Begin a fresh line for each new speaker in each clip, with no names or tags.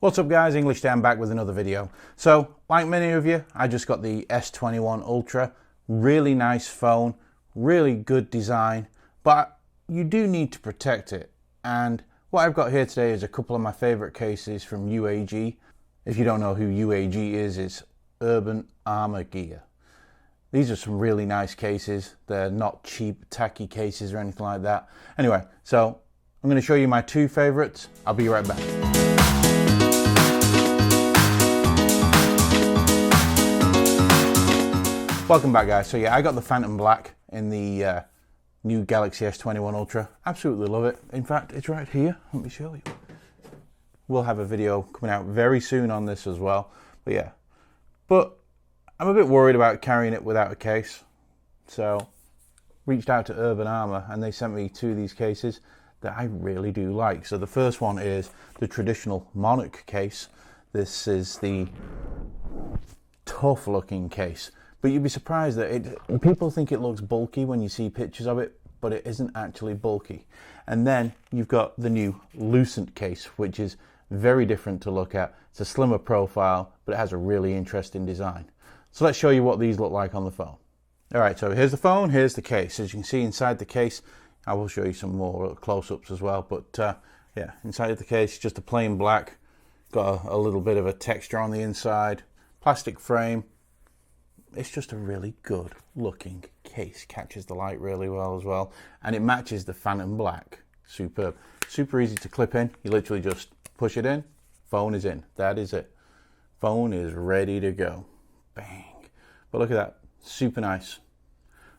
What's up guys, English Dan back with another video. So, like many of you, I just got the S21 Ultra. Really nice phone, really good design, but you do need to protect it. And what I've got here today is a couple of my favorite cases from UAG. If you don't know who UAG is, it's Urban Armor Gear. These are some really nice cases. They're not cheap, tacky cases or anything like that. Anyway, so I'm going to show you my two favorites. I'll be right back. Welcome back guys. So yeah, I got the Phantom Black in the new Galaxy S21 Ultra. Absolutely love it. In fact, it's right here. Let me show you. We'll have a video coming out very soon on this as well. But yeah, but I'm a bit worried about carrying it without a case. So reached out to Urban Armor and they sent me two of these cases that I really do like. So the first one is the traditional Monarch case. This is the tough looking case. But you'd be surprised that people think it looks bulky when you see pictures of it, but it isn't actually bulky. And then you've got the new Lucent case, which is very different to look at. It's a slimmer profile, but it has a really interesting design. So let's show you what these look like on the phone. All right, so here's the phone, here's the case. As you can see inside the case, I will show you some more close-ups as well. But yeah, inside of the case, just a plain black. Got a little bit of a texture on the inside, plastic frame. It's just a really good looking case. Catches the light really well as well. And it matches the Phantom Black. Superb. Super easy to clip in. You literally just push it in. Phone is in. That is it. Phone is ready to go. Bang. But look at that. Super nice.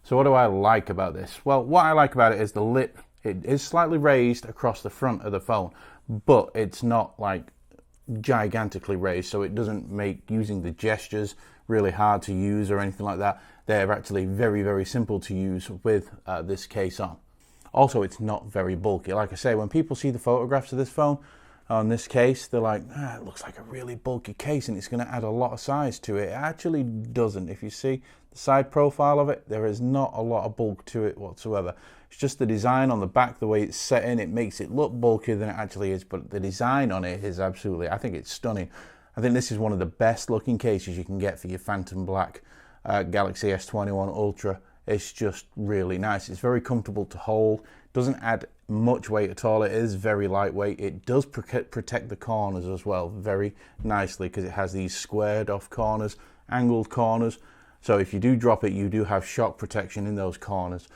So what do I like about this? Well, what I like about it is the lip. It is slightly raised across the front of the phone. But it's not like gigantically raised. So it doesn't make using the gestures really hard to use or anything like that. They're actually very, very simple to use with this case on. Also, it's not very bulky. Like I say, when people see the photographs of this phone on this case, they're like, it looks like a really bulky case and it's going to add a lot of size to it. It actually doesn't. If you see the side profile of it, there is not a lot of bulk to it whatsoever. It's just the design on the back, the way it's set in, it makes it look bulkier than it actually is, but the design on it is absolutely, I think it's stunning. I think this is one of the best looking cases you can get for your Phantom Black Galaxy S21 Ultra. It's just really nice. It's very comfortable to hold. Doesn't add much weight at all. It is very lightweight. It does protect the corners as well very nicely because it has these squared off corners, angled corners. So if you do drop it, you do have shock protection in those corners.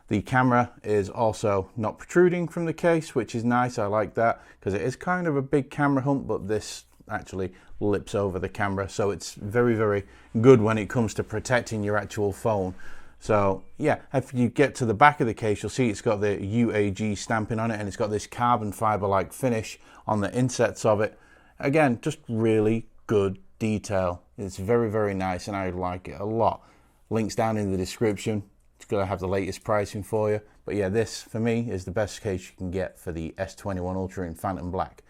The camera is also not protruding from the case, which is nice. I like that because it is kind of a big camera hump, but this actually lips over the camera, so it's very, very good when it comes to protecting your actual phone. So yeah, if you get to the back of the case, you'll see it's got the UAG stamping on it and it's got this carbon fiber like finish on the insets of it. Again, just really good detail. It's very, very nice and I like it a lot. Links down in the description. It's going to have the latest pricing for you. But yeah, this for me is the best case you can get for the S21 Ultra in Phantom Black.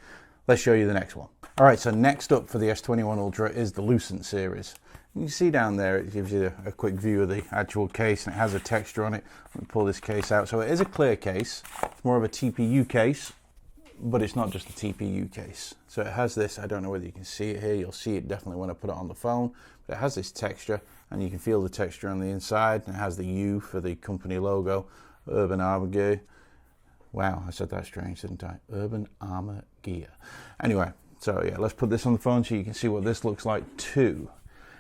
Let's show you the next one. All right, so next up for the S21 Ultra is the Lucent series. You can see down there, it gives you a quick view of the actual case and it has a texture on it. Let me pull this case out. So it is a clear case. It's more of a TPU case, but it's not just a TPU case. So it has this, I don't know whether you can see it here. You'll see it definitely when I put it on the phone, but it has this texture and you can feel the texture on the inside. And it has the U for the company logo, Urban Armor Gear. Wow, I said that strange, didn't I? Urban Armor Gear. Anyway, so yeah, let's put this on the phone so you can see what this looks like too.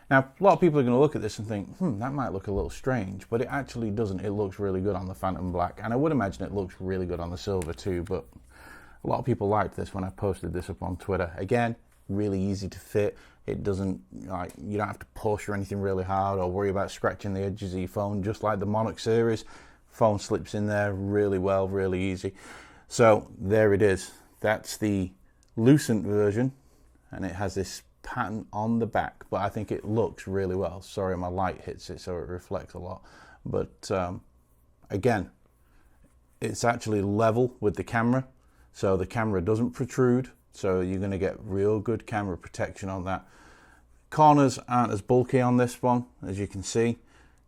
Now, a lot of people are going to look at this and think, that might look a little strange, but it actually doesn't. It looks really good on the Phantom Black, and I would imagine it looks really good on the silver too, but a lot of people liked this when I posted this up on Twitter. Again, really easy to fit. It doesn't, like, you don't have to push or anything really hard or worry about scratching the edges of your phone, just like the Monarch series. Phone slips in there really well, really easy. So there it is. That's the Lucent version, and it has this pattern on the back, but I think it looks really well. Sorry, my light hits it so it reflects a lot, but again, it's actually level with the camera, so the camera doesn't protrude, so you're going to get real good camera protection on that. Corners aren't as bulky on this one, as you can see.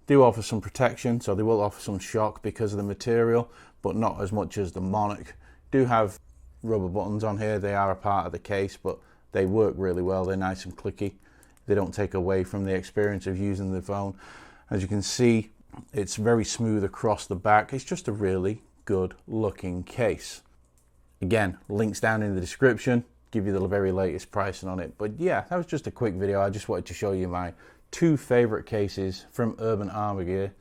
Do offer some protection, so they will offer some shock because of the material, but not as much as the Monarch. Do have rubber buttons on here. They are a part of the case, but they work really well. They're nice and clicky. They don't take away from the experience of using the phone. As you can see, it's very smooth across the back. It's just a really good looking case. Again, links down in the description, give you the very latest pricing on it. But yeah, that was just a quick video. I just wanted to show you my 2 favorite cases from Urban Armor Gear.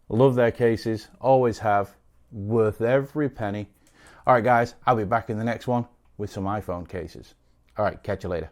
Love their cases, always have, worth every penny. All right, guys, I'll be back in the next one with some iPhone cases. All right, catch you later.